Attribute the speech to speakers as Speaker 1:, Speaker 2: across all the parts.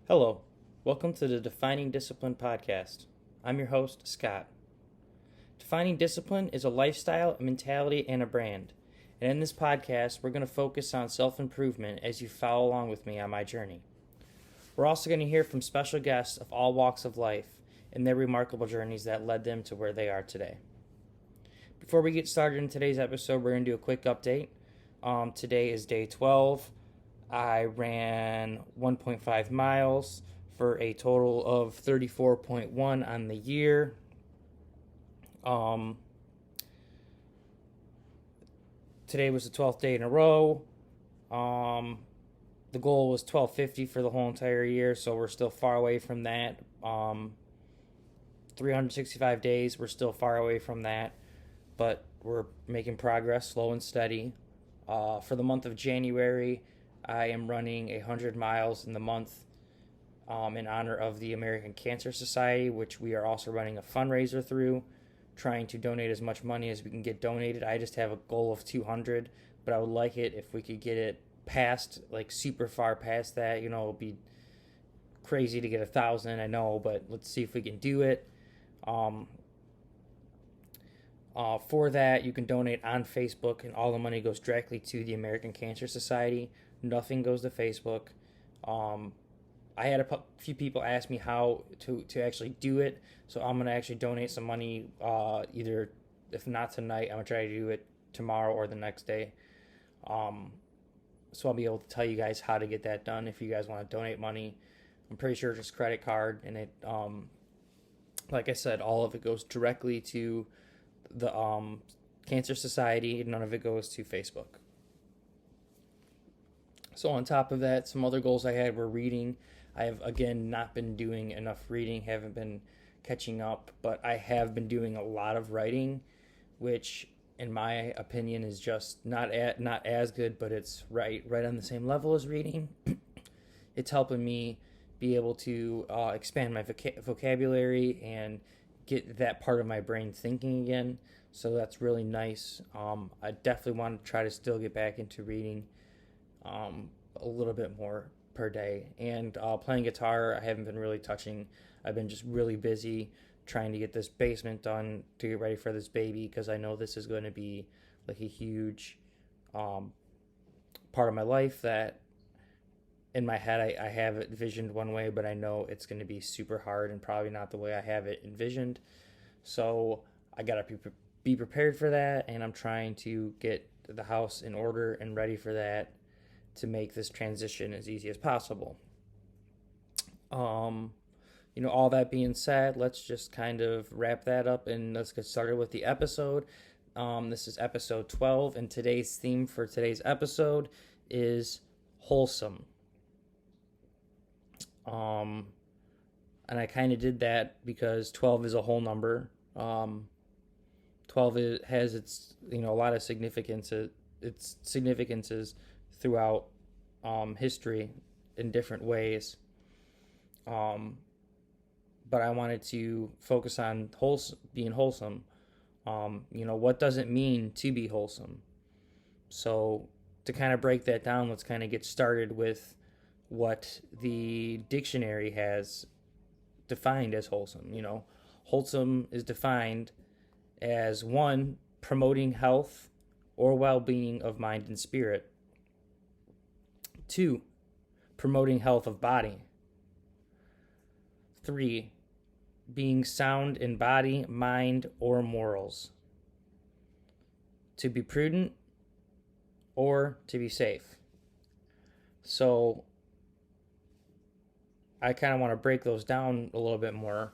Speaker 1: Hello, welcome to the Defining Discipline podcast. I'm your host, Scott. Defining discipline is a lifestyle, a mentality, and a brand. And in this podcast, we're going to focus on self improvement as you follow along with me on my journey. We're also going to hear from special guests of all walks of life and their remarkable journeys that led them to where they are today. Before we get started in today's episode, we're going to do a quick update. Today is day 12. I ran 1.5 miles for a total of 34.1 on the year. Today was the 12th day in a row. The goal was 1250 for the whole entire year, so we're still far away from that. 365 days, we're still far away from that, but we're making progress, slow and steady. For the month of January, I am running 100 miles in the month in honor of the American Cancer Society, which we are also running a fundraiser through, trying to donate as much money as we can get donated. I just have a goal of 200, but I would like it if we could get it past, like super far past that. You know, it would be crazy to get 1,000, I know, but let's see if we can do it. For that, you can donate on Facebook, and all the money goes directly to the American Cancer Society. Nothing goes to Facebook. I had a few people ask me how to actually do it, so I'm going to actually donate some money, either, if not tonight, I'm going to try to do it tomorrow or the next day. So I'll be able to tell you guys how to get that done if you guys want to donate money. I'm pretty sure it's just credit card, and it, like I said, all of it goes directly to the Cancer Society. None of it goes to Facebook. So on top of that, some other goals I had were reading. I have, again, not been doing enough reading, haven't been catching up, but I have been doing a lot of writing, which, in my opinion, is just not as good, but it's right on the same level as reading. It's helping me be able to expand my vocabulary and get that part of my brain thinking again. So that's really nice. I definitely want to try to still get back into reading a little bit more per day. And playing guitar, I haven't been really touching. I've been just really busy trying to get this basement done to get ready for this baby, because I know this is going to be like a huge part of my life that in my head I have it envisioned one way, but I know it's going to be super hard and probably not the way I have it envisioned. So I got to be prepared for that, and I'm trying to get the house in order and ready for that to make this transition as easy as possible. All that being said, let's just kind of wrap that up and let's get started with the episode. This is episode 12, and today's theme for today's episode is wholesome. And I kind of did that because 12 is a whole number. 12 has its, a lot of significances throughout history in different ways. But I wanted to focus on being wholesome. What does it mean to be wholesome? So to kind of break that down, let's kind of get started with what the dictionary has defined as wholesome. Wholesome is defined as 1, promoting health or well-being of mind and spirit. 2, promoting health of body. 3, being sound in body, mind, or morals. To be prudent or to be safe. So I kind of want to break those down a little bit more,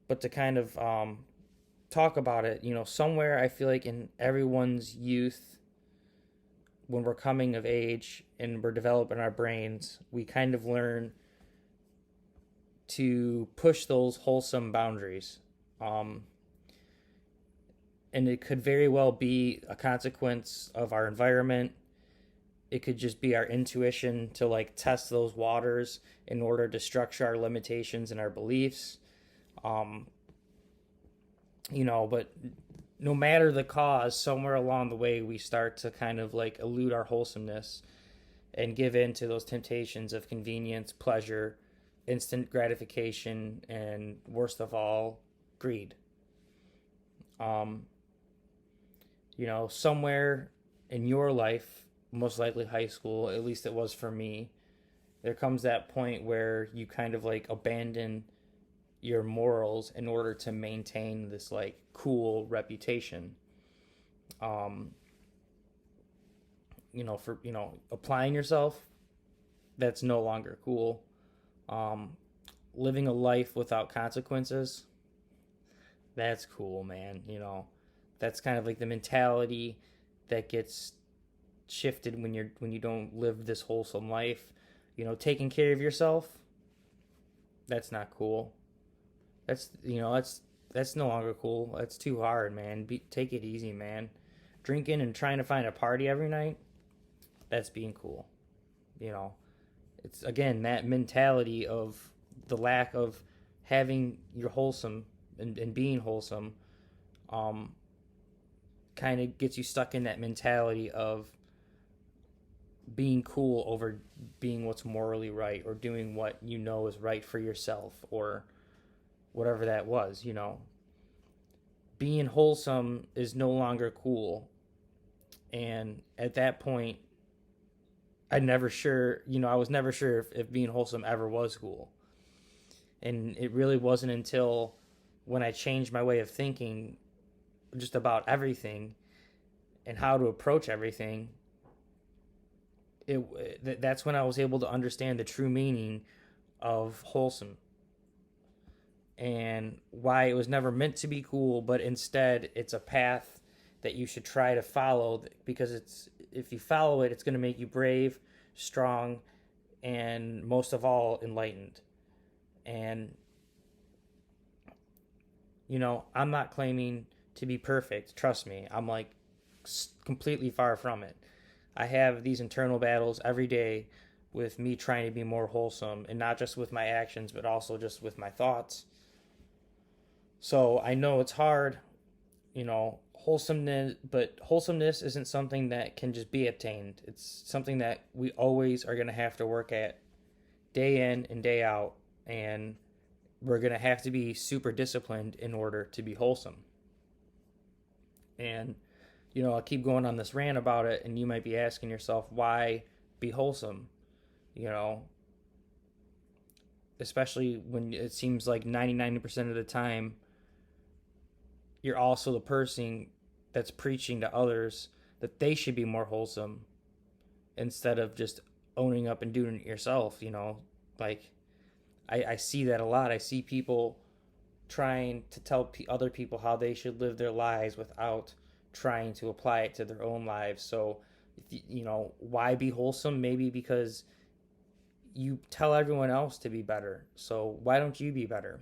Speaker 1: but to kind of talk about it, somewhere I feel like in everyone's youth, when we're coming of age and we're developing our brains, we kind of learn to push those wholesome boundaries. And it could very well be a consequence of our environment. It could just be our intuition to test those waters in order to structure our limitations and our beliefs. But no matter the cause, somewhere along the way we start to kind of elude our wholesomeness. and give in to those temptations of convenience, pleasure, instant gratification, and worst of all, greed. Um, Somewhere in your life, most likely high school, at least it was for me, there comes that point where you kind of like abandon your morals in order to maintain this like cool reputation. Um, for applying yourself, that's no longer cool. Um, Living a life without consequences, that's cool, man. That's kind of like the mentality that gets shifted when you don't live this wholesome life. Taking care of yourself, that's not cool. That's no longer cool. That's too hard, man. Take it easy, man. Drinking and trying to find a party every night, that's being cool. You know, it's again that mentality of the lack of having your wholesome and being wholesome, um, kind of gets you stuck in that mentality of being cool over being what's morally right or doing what you know is right for yourself or whatever that was. Being wholesome is no longer cool. And at that point, I was never sure if being wholesome ever was cool. And it really wasn't until when I changed my way of thinking just about everything and how to approach everything, that's when I was able to understand the true meaning of wholesome and why it was never meant to be cool, but instead it's a path that you should try to follow, because if you follow it, it's going to make you brave, strong, and most of all, enlightened. And I'm not claiming to be perfect. Trust me, I'm like completely far from it. I have these internal battles every day with me trying to be more wholesome, and not just with my actions, but also just with my thoughts. So I know it's hard, wholesomeness isn't something that can just be obtained. It's something that we always are going to have to work at day in and day out, and we're going to have to be super disciplined in order to be wholesome. And I'll keep going on this rant about it, and you might be asking yourself, why be wholesome? Especially when it seems like 99% of the time, you're also the person that's preaching to others that they should be more wholesome instead of just owning up and doing it yourself. Like I see that a lot. I see people trying to tell other people how they should live their lives without trying to apply it to their own lives. So, why be wholesome? Maybe because you tell everyone else to be better. So why don't you be better?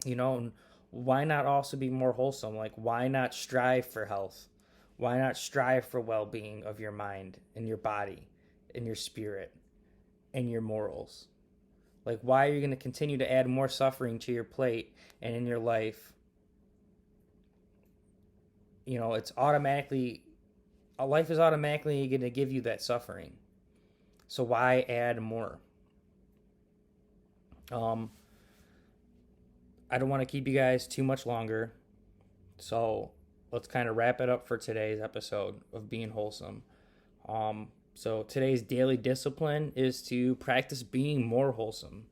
Speaker 1: And why not also be more wholesome? Like, why not strive for health? Why not strive for well-being of your mind and your body and your spirit and your morals? Like, why are you going to continue to add more suffering to your plate and in your life? It's automatically, life is automatically going to give you that suffering. So why add more? I don't want to keep you guys too much longer. So let's kind of wrap it up for today's episode of Being Wholesome. So today's daily discipline is to practice being more wholesome.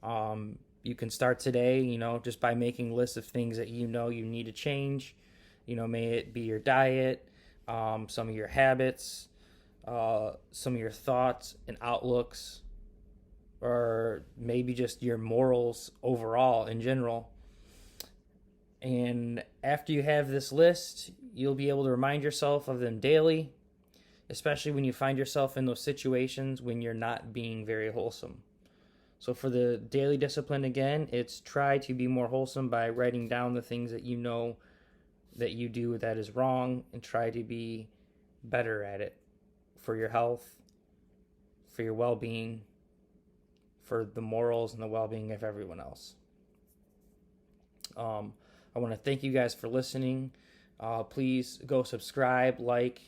Speaker 1: You can start today, just by making lists of things that you need to change. May it be your diet, some of your habits, some of your thoughts and outlooks, or maybe just your morals overall in general. And after you have this list, you'll be able to remind yourself of them daily, especially when you find yourself in those situations when you're not being very wholesome. So for the daily discipline, again, it's try to be more wholesome by writing down the things that you know that you do that is wrong, and try to be better at it for your health, for your well-being, for the morals and the well-being of everyone else. I want to thank you guys for listening. Please go subscribe, like,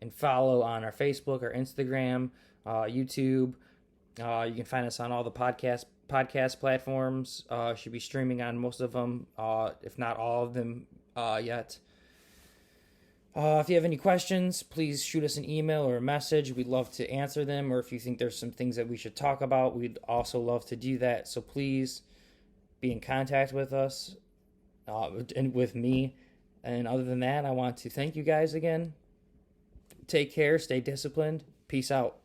Speaker 1: and follow on our Facebook, our Instagram, YouTube. You can find us on all the podcast platforms. Should be streaming on most of them, if not all of them yet. If you have any questions, please shoot us an email or a message. We'd love to answer them. Or if you think there's some things that we should talk about, we'd also love to do that. So please be in contact with us and with me. And other than that, I want to thank you guys again. Take care. Stay disciplined. Peace out.